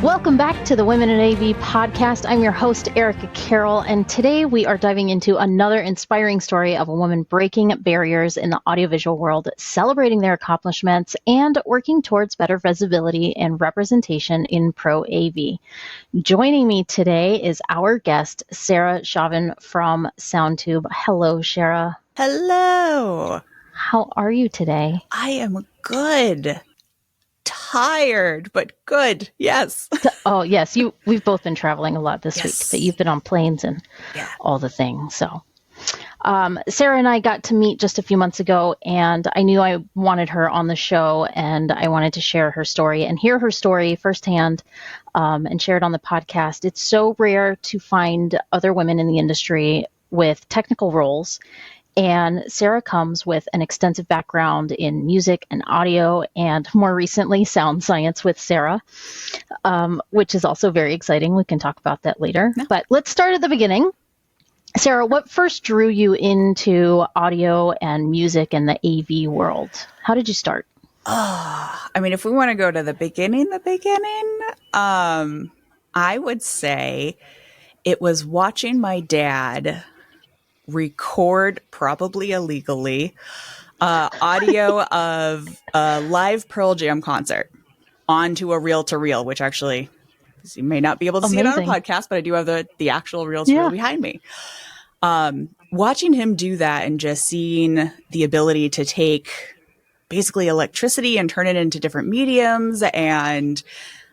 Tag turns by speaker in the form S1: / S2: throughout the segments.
S1: Welcome back to the Women in AV podcast. I'm your host, Erica Carroll, and today we are diving into another inspiring story of a woman breaking barriers in the audiovisual world, celebrating their accomplishments, and working towards better visibility and representation in pro AV. Joining me today is our guest, Sarah Chauvin from Soundtube. Hello, Sarah.
S2: Hello.
S1: How are you today?
S2: I am good. Tired, but good. Yes.
S1: Oh, yes. We've both been traveling a lot this week, but you've been on planes and all the things. So Sarah and I got to meet just a few months ago, and I knew I wanted her on the show, and I wanted to share her story and hear her story firsthand and share it on the podcast. It's so rare to find other women in the industry with technical roles. And Sarah comes with an extensive background in music and audio, and more recently, sound science with Sarah, which is also very exciting. We can talk about that later. No. But let's start at the beginning. Sarah, what first drew you into audio and music and the AV world? How did you start?
S2: If we want to go to the beginning, I would say it was watching my dad record, probably illegally, audio of a live Pearl Jam concert onto a reel-to-reel, which actually, you may not be able to see it on a podcast, but I do have the actual reel-to-reel behind me. Watching him do that and just seeing the ability to take basically electricity and turn it into different mediums and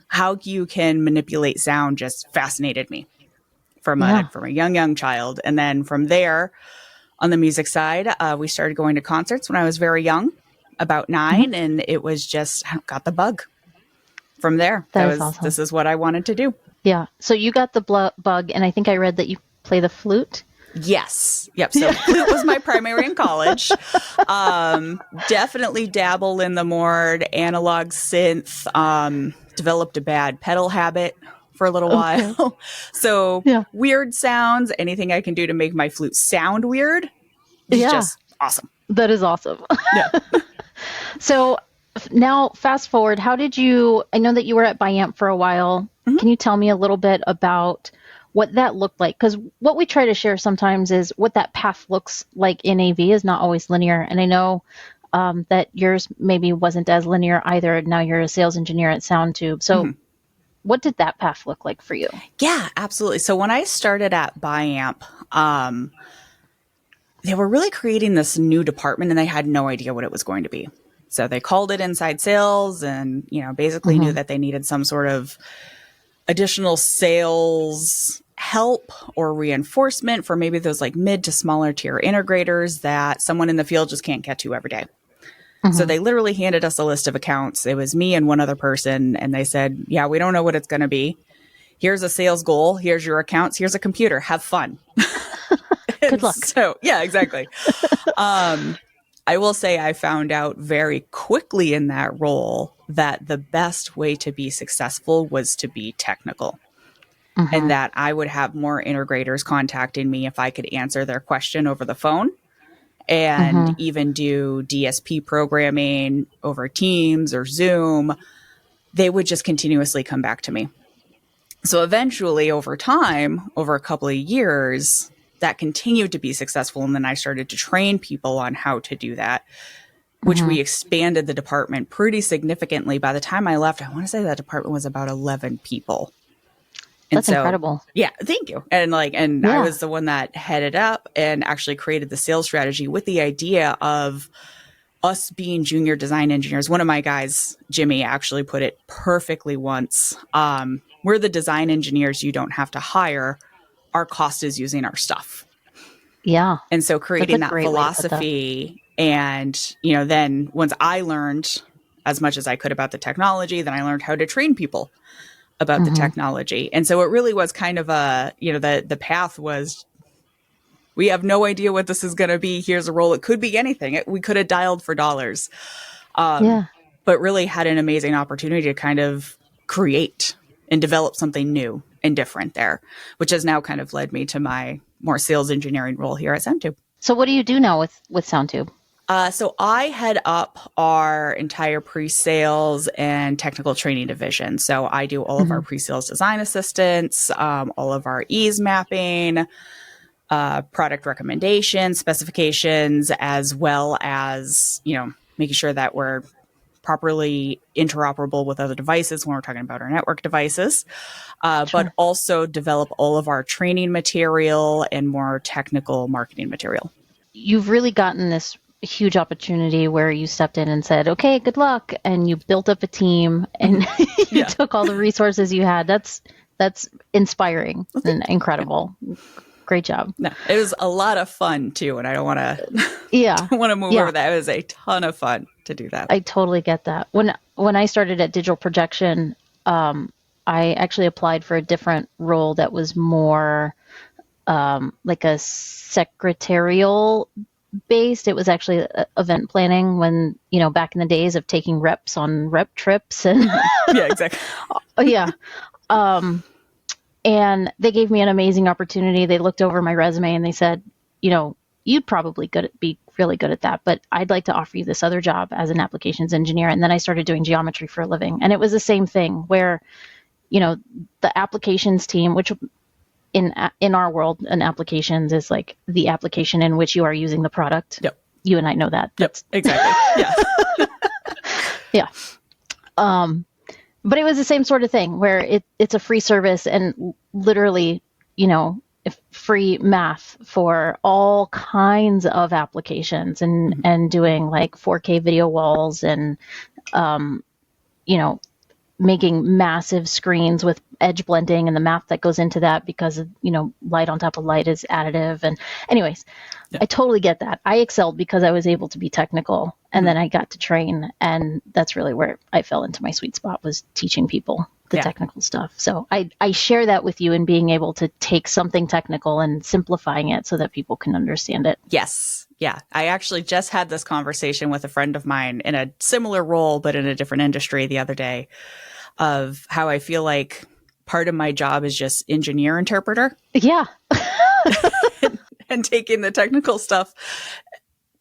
S2: how you can manipulate sound just fascinated me. From a young child. And then from there, on the music side, we started going to concerts when I was very young, about 9, and it was just, I got the bug from there.
S1: Awesome.
S2: This is what I wanted to do.
S1: Yeah. So you got the bug, and I think I read that you play the flute.
S2: Yes. Yep. So flute was my primary in college. Definitely dabble in the more analog synth, developed a bad pedal habit for a little while. So weird sounds, anything I can do to make my flute sound weird is just awesome.
S1: That is awesome.
S2: Yeah.
S1: So now fast forward, I know that you were at Biamp for a while. Mm-hmm. Can you tell me a little bit about what that looked like? Because what we try to share sometimes is what that path looks like in AV is not always linear. And I know that yours maybe wasn't as linear either. Now you're a sales engineer at Soundtube. So what did that path look like for you?
S2: Yeah, absolutely. So when I started at Biamp, they were really creating this new department and they had no idea what it was going to be. So they called it inside sales and, basically knew that they needed some sort of additional sales help or reinforcement for maybe those like mid to smaller tier integrators that someone in the field just can't get to every day. So they literally handed us a list of accounts. It was me and one other person. And they said, we don't know what it's going to be. Here's a sales goal. Here's your accounts. Here's a computer. Have fun.
S1: Good luck.
S2: So, yeah, exactly. I will say I found out very quickly in that role that the best way to be successful was to be technical. And that I would have more integrators contacting me if I could answer their question over the phone. And even do DSP programming over Teams or Zoom, they would just continuously come back to me. So eventually, over time, over a couple of years, that continued to be successful. And then I started to train people on how to do that, which we expanded the department pretty significantly. By the time I left, I want to say that department was about 11 people.
S1: That's incredible.
S2: Yeah, thank you. And I was the one that headed up and actually created the sales strategy with the idea of us being junior design engineers. One of my guys, Jimmy, actually put it perfectly once. We're the design engineers you don't have to hire. Our cost is using our stuff.
S1: Yeah.
S2: And so creating that philosophy and, then once I learned as much as I could about the technology, then I learned how to train people about the technology. And so it really was kind of the path was, we have no idea what this is going to be. Here's a role. It could be anything. We could have dialed for dollars, but really had an amazing opportunity to kind of create and develop something new and different there, which has now kind of led me to my more sales engineering role here at Soundtube.
S1: So what do you do now with Soundtube?
S2: So I head up our entire pre-sales and technical training division. So I do all of our pre-sales design assistance, all of our ease mapping, product recommendations, specifications, as well as, making sure that we're properly interoperable with other devices when we're talking about our network devices, but also develop all of our training material and more technical marketing material.
S1: You've really gotten this huge opportunity where you stepped in and said, okay, good luck. And you built up a team and you took all the resources you had. That's inspiring and incredible. Great job.
S2: No, it was a lot of fun too. And I don't want to, move over that. It was a ton of fun to do that.
S1: I totally get that. When I started at Digital Projection, I actually applied for a different role that was more like a secretarial based. It was actually event planning when, back in the days of taking reps on rep trips and
S2: yeah, exactly.
S1: And they gave me an amazing opportunity. They looked over my resume and they said, you'd probably be really good at that, but I'd like to offer you this other job as an applications engineer. And then I started doing geometry for a living. And it was the same thing where, the applications team, which in our world, an applications is like the application in which you are using the product.
S2: Yep.
S1: You and I know that.
S2: Yep. Exactly. Yeah.
S1: Yeah. But it was the same sort of thing where it's a free service and literally, free math for all kinds of applications and doing like 4K video walls and, making massive screens with edge blending and the math that goes into that because, light on top of light is additive. And anyways, I totally get that. I excelled because I was able to be technical and then I got to train. And that's really where I fell into my sweet spot, was teaching people the technical stuff. So I share that with you in being able to take something technical and simplifying it so that people can understand it.
S2: Yes. Yeah. I actually just had this conversation with a friend of mine in a similar role, but in a different industry the other day, of how I feel like part of my job is just engineer interpreter.
S1: Yeah.
S2: And taking the technical stuff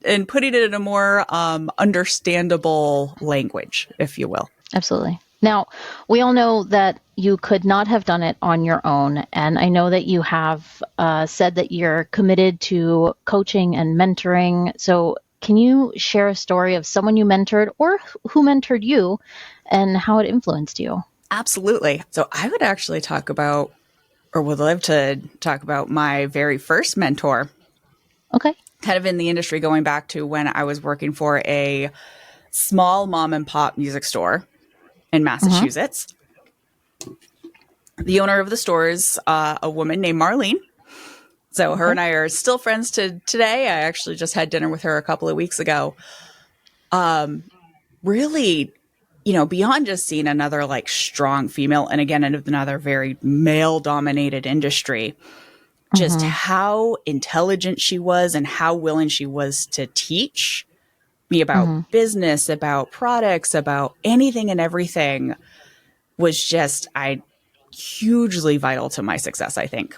S2: and putting it in a more understandable language, if you will.
S1: Absolutely. Now, we all know that you could not have done it on your own. And I know that you have said that you're committed to coaching and mentoring. So can you share a story of someone you mentored or who mentored you and how it influenced you?
S2: Absolutely. So I would actually talk about, or would love to talk about, my very first mentor.
S1: Okay.
S2: Kind of in the industry, going back to when I was working for a small mom and pop music store in Massachusetts. The owner of the store is a woman named Marlene. So her and I are still friends to today. I actually just had dinner with her a couple of weeks ago. Really, beyond just seeing another like strong female, and again, another very male dominated industry, just how intelligent she was and how willing she was to teach me about business, about products, about anything and everything was just hugely vital to my success, I think,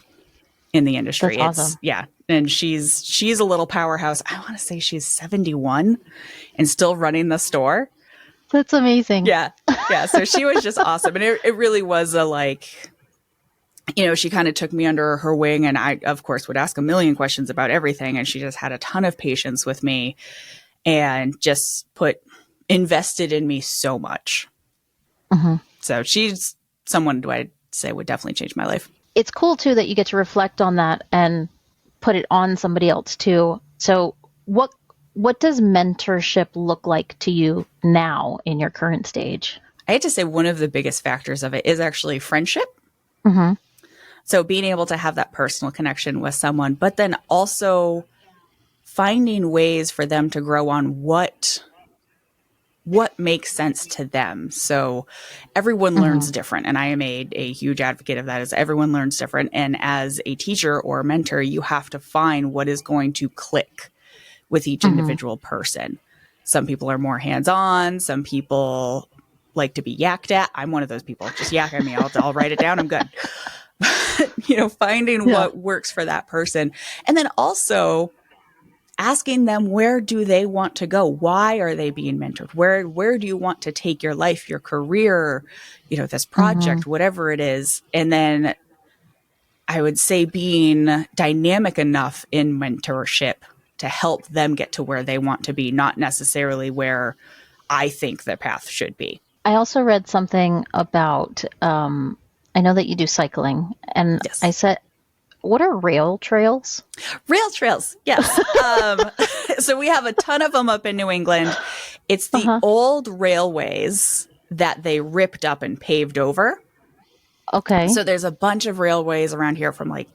S2: in the industry.
S1: That's awesome.
S2: And she's a little powerhouse. I want to say she's 71 and still running the store.
S1: That's amazing.
S2: Yeah. So she was just awesome. And it really was she kind of took me under her wing, and I, of course, would ask a million questions about everything. And she just had a ton of patience with me and just invested in me so much. So she's someone who I'd say would definitely change my life.
S1: It's cool too that you get to reflect on that and put it on somebody else too. So what does mentorship look like to you now in your current stage?
S2: I hate to say one of the biggest factors of it is actually friendship. So being able to have that personal connection with someone, but then also finding ways for them to grow on what makes sense to them. So everyone learns different. And I am a huge advocate of that, is everyone learns different. And as a teacher or a mentor, you have to find what is going to click with each individual person. Some people are more hands-on. Some people like to be yacked at. I'm one of those people. Just yak at me. I'll write it down. I'm good. Finding what works for that person. And then also asking them, where do they want to go? Why are they being mentored? Where do you want to take your life, your career, this project, whatever it is? And then I would say being dynamic enough in mentorship to help them get to where they want to be, not necessarily where I think the path should be.
S1: I also read something about, I know that you do cycling, and
S2: Yes.
S1: I said, what are rail trails?
S2: Rail trails, yes. So we have a ton of them up in New England. It's the old railways that they ripped up and paved over.
S1: Okay.
S2: So there's a bunch of railways around here from like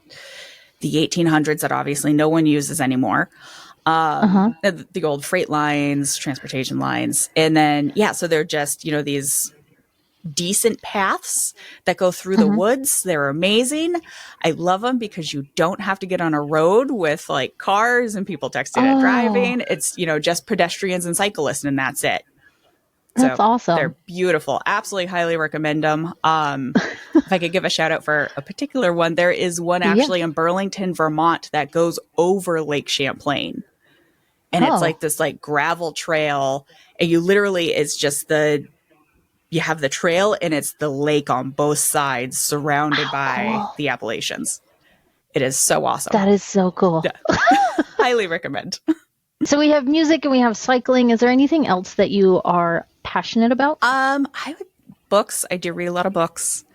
S2: the 1800s that obviously no one uses anymore. The old freight lines, transportation lines. And then, so they're just, these decent paths that go through the woods. They're amazing. I love them because you don't have to get on a road with like cars and people texting and driving. It's, just pedestrians and cyclists, and that's it.
S1: That's awesome.
S2: They're beautiful. Absolutely highly recommend them. If I could give a shout out for a particular one, there is one actually in Burlington, Vermont that goes over Lake Champlain. And it's like this like gravel trail. And you literally, it's just you have the trail and it's the lake on both sides surrounded by the Appalachians. It is so awesome.
S1: That is so cool.
S2: Yeah. Highly recommend.
S1: So we have music and we have cycling. Is there anything else that you are passionate about?
S2: Books. I do read a lot of books.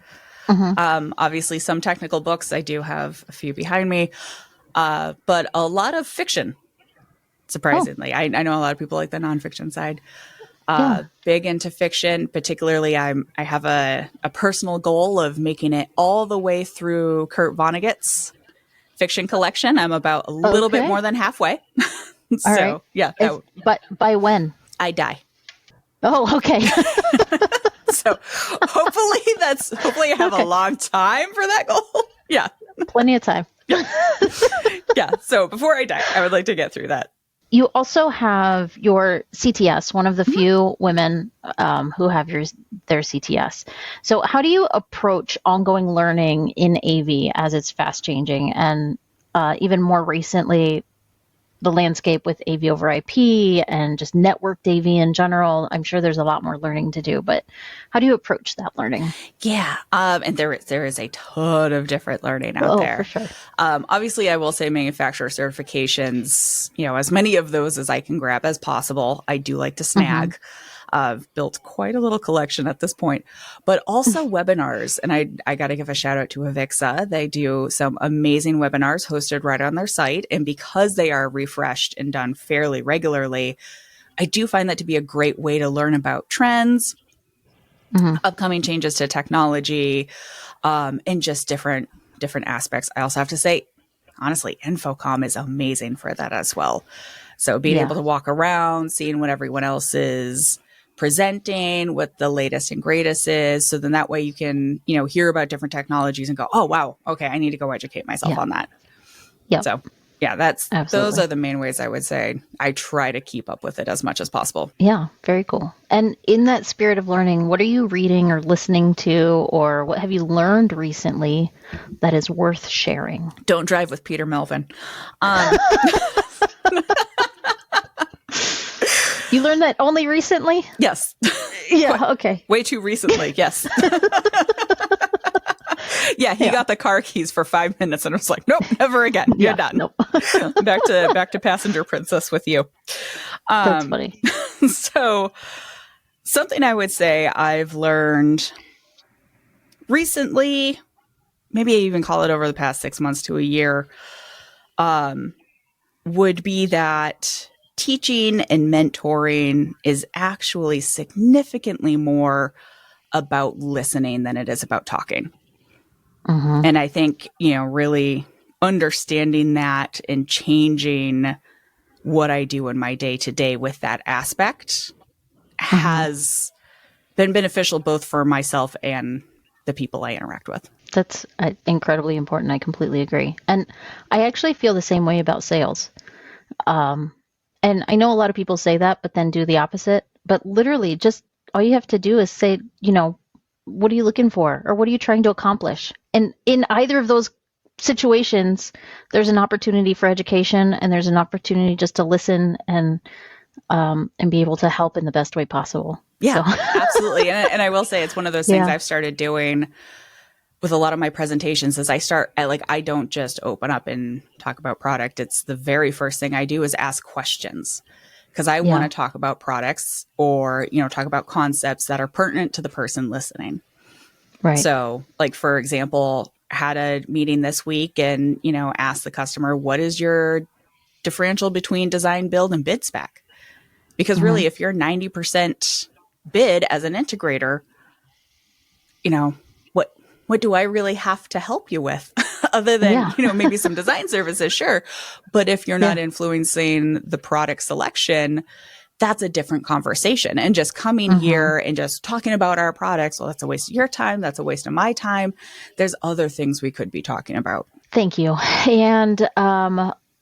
S2: Obviously some technical books. I do have a few behind me. But a lot of fiction, surprisingly. I know a lot of people like the nonfiction side. Big into fiction, particularly I have a personal goal of making it all the way through Kurt Vonnegut's fiction collection. I'm about a little bit more than halfway. So,
S1: right.
S2: Yeah.
S1: But by when?
S2: I die.
S1: Oh, okay.
S2: So hopefully I have a long time for that goal. Yeah.
S1: Plenty of time.
S2: Yeah. So before I die, I would like to get through that.
S1: You also have your CTS, one of the few women who have their CTS. So how do you approach ongoing learning in AV as it's fast changing, and even more recently, the landscape with AV over IP and just networked AV in general? I'm sure there's a lot more learning to do, but how do you approach that learning?
S2: Yeah. And there is a ton of different learning out there.
S1: For sure.
S2: Obviously I will say manufacturer certifications, as many of those as I can grab as possible. I do like to snag. I've built quite a little collection at this point, but also webinars. And I got to give a shout out to Avixa. They do some amazing webinars hosted right on their site. And because they are refreshed and done fairly regularly, I do find that to be a great way to learn about trends, upcoming changes to technology, and just different aspects. I also have to say, honestly, Infocom is amazing for that as well. So being able to walk around, seeing what everyone else is presenting, what the latest and greatest is. So then that way you can, hear about different technologies and go, oh, wow, okay, I need to go educate myself on that.
S1: Yeah.
S2: So those are the main ways I would say I try to keep up with it as much as possible.
S1: Yeah, very cool. And in that spirit of learning, what are you reading or listening to, or what have you learned recently that is worth sharing?
S2: Don't drive with Peter Melvin.
S1: You learned that only recently?
S2: Yes.
S1: Yeah, okay.
S2: Way too recently, yes. Yeah, he got the car keys for 5 minutes and was like, nope, never again. You're done.
S1: Nope.
S2: back to Passenger Princess with you.
S1: That's funny.
S2: So something I would say I've learned recently, maybe I even call it over the past 6 months to a year, would be that teaching and mentoring is actually significantly more about listening than it is about talking. And I think, really understanding that and changing what I do in my day to day with that aspect has been beneficial both for myself and the people I interact with.
S1: That's incredibly important. I completely agree. And I actually feel the same way about sales. And I know a lot of people say that, but then do the opposite. But literally, just all you have to do is say, what are you looking for? Or what are you trying to accomplish? And in either of those situations, there's an opportunity for education, and there's an opportunity just to listen and be able to help in the best way possible.
S2: Yeah,
S1: So.
S2: Absolutely. And I will say it's one of those things
S1: Yeah.
S2: I've started doing with a lot of my presentations is I don't just open up and talk about product. It's the very first thing I do is ask questions because I want to talk about products or, talk about concepts that are pertinent to the person listening.
S1: Right.
S2: So like, for example, had a meeting this week and, asked the customer, what is your differential between design, build, and bid spec? Because really, if you're 90% bid as an integrator, what do I really have to help you with other than, maybe some design services? Sure. But if you're not influencing the product selection, that's a different conversation. And just coming here and just talking about our products, well, that's a waste of your time. That's a waste of my time. There's other things we could be talking about.
S1: Thank you. And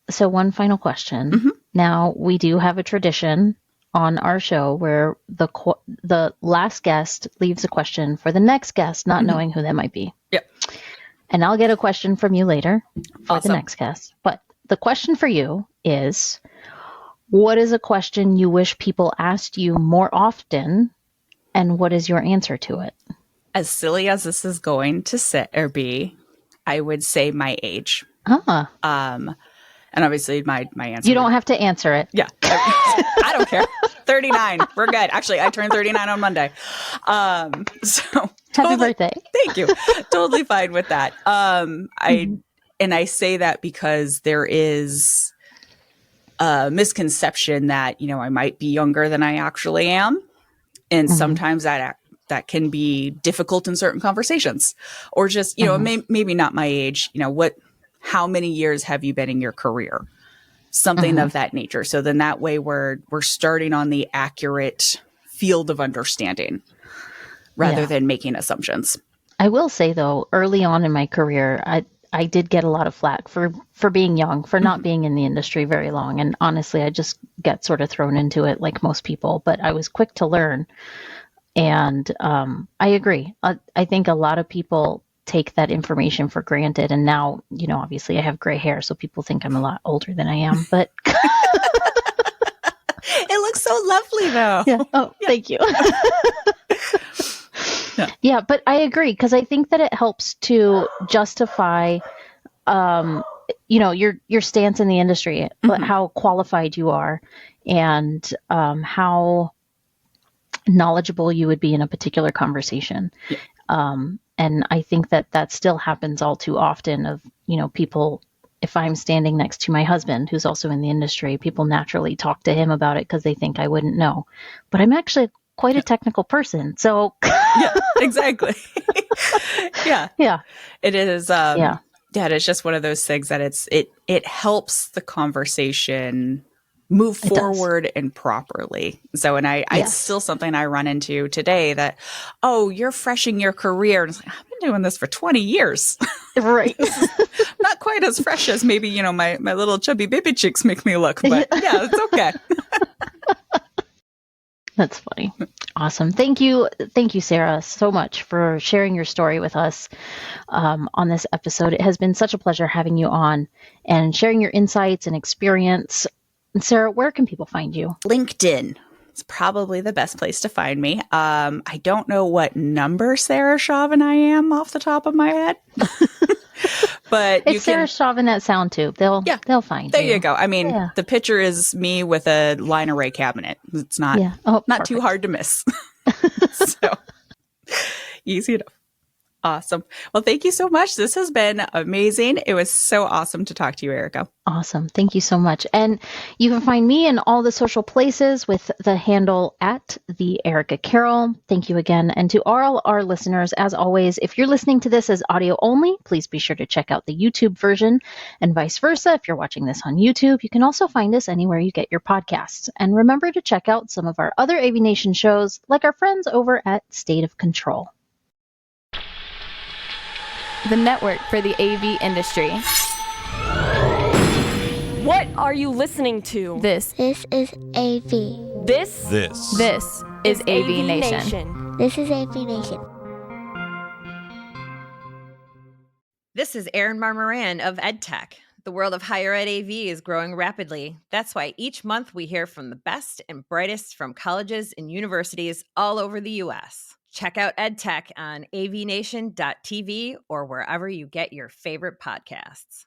S1: so one final question. Now, we do have a tradition on our show where the last guest leaves a question for the next guest, not knowing who that might be.
S2: Yep.
S1: And I'll get a question from you later for
S2: Awesome.
S1: the next guest. But the question for you is, what is a question you wish people asked you more often, and what is your answer to it?
S2: As silly as this is going to sit or be, I would say my age. And obviously my answer.
S1: You don't have to answer it.
S2: Yeah. I don't care. 39. We're good. Actually, I turned 39 on Monday. So
S1: Happy birthday.
S2: Thank you. Totally fine with that. I say that because there is a misconception that, I might be younger than I actually am. And sometimes that can be difficult in certain conversations or just, maybe not my age, how many years have you been in your career? Something of that nature. So then that way we're starting on the accurate field of understanding rather than making assumptions.
S1: I will say though, early on in my career, I did get a lot of flack for being young, for not being in the industry very long. And honestly, I just got sort of thrown into it like most people, but I was quick to learn. And I agree. I think a lot of people take that information for granted. And now, obviously I have gray hair, so people think I'm a lot older than I am, but
S2: it looks so lovely though.
S1: Yeah. Oh, yeah. Thank you. Yeah, but I agree because I think that it helps to justify, your stance in the industry, how qualified you are, and how knowledgeable you would be in a particular conversation. Yeah. And I think that still happens all too often of, people, if I'm standing next to my husband, who's also in the industry, people naturally talk to him about it because they think I wouldn't know. But I'm actually quite a technical person. So
S2: yeah, exactly. Yeah.
S1: Yeah.
S2: It is. Yeah, it's just one of those things that it helps the conversation move forward and properly. So, and it's still something I run into today that, oh, you're fresh in your career. And it's like, I've been doing this for 20 years.
S1: Right.
S2: Not quite as fresh as maybe, my little chubby baby cheeks make me look, but yeah, it's okay.
S1: That's funny. Awesome. Thank you, Sarah, so much for sharing your story with us on this episode. It has been such a pleasure having you on and sharing your insights and experience. And Sarah, where can people find you?
S2: LinkedIn. It's probably the best place to find me. I don't know what number Sarah Chauvin I am off the top of my head. But
S1: it's Sarah Chauvin at Soundtube. They'll find
S2: you. There you go. I mean, the picture is me with a line array cabinet. It's not not too hard to miss. So easy enough. Awesome. Well, thank you so much. This has been amazing. It was so awesome to talk to you, Erica.
S1: Awesome. Thank you so much. And you can find me in all the social places with the handle at the Erica Carroll. Thank you again. And to all our listeners, as always, if you're listening to this as audio only, please be sure to check out the YouTube version and vice versa. If you're watching this on YouTube, you can also find us anywhere you get your podcasts. And remember to check out some of our other AVNation shows, like our friends over at State of Control.
S3: The network for the AV industry. What are you listening to? This
S4: is AV.
S3: This is AVNation.
S4: This is AVNation. This is Erin Marmoran of EdTech. The world of higher ed AV is growing rapidly. That's why each month we hear from the best and brightest from colleges and universities all over the U.S. Check out EdTech on AVNation.tv or wherever you get your favorite podcasts.